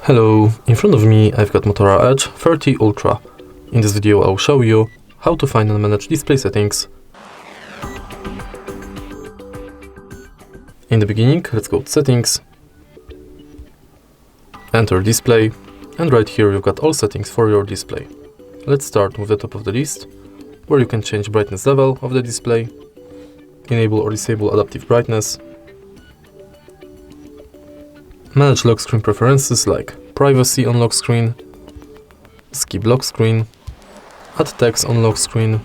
Hello, in front of me I've got Motorola Edge 30 Ultra. In this video I'll show you how to find and manage display settings. In the beginning, let's go to settings, enter display, and right here you've got all settings for your display. Let's start with the top of the list, where you can change brightness level of the display, enable or disable adaptive brightness, manage lock screen preferences like privacy on lock screen, skip lock screen, add text on lock screen,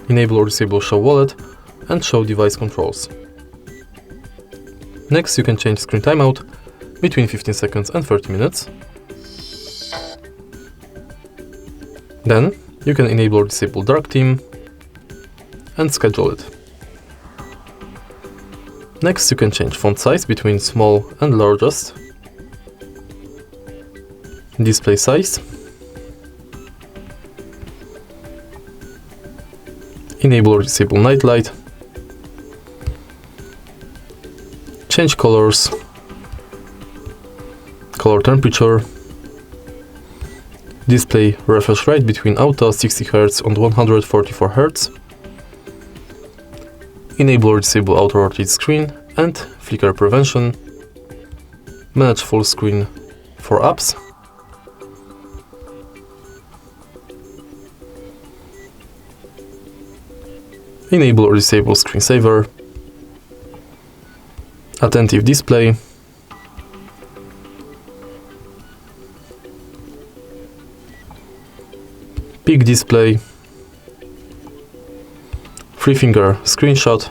enable or disable show wallet, and show device controls. Next you can change screen timeout between 15 seconds and 30 minutes. Then you can enable or disable dark theme and schedule it. Next you can change font size between small and largest, display size, enable or disable night light, change colors, color temperature, display refresh rate between auto 60 Hz and 144 Hz, enable or disable auto rotate screen and flicker prevention, manage full screen for apps, enable or disable screensaver, attentive display, peak display, 3-finger screenshot,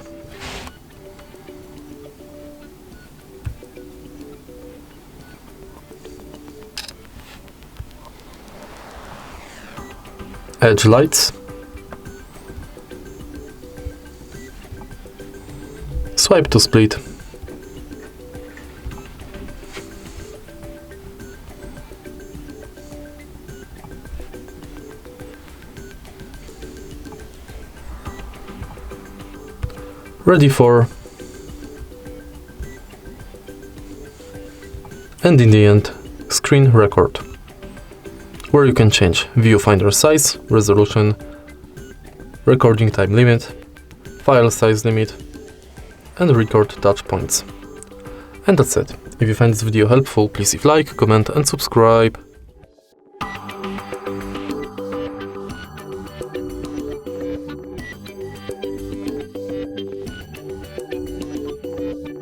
edge lights, swipe to split, ready for, and in the end, screen record, where you can change viewfinder size, resolution, recording time limit, file size limit, and record touch points. And that's it. If you find this video helpful, please leave like, comment and subscribe.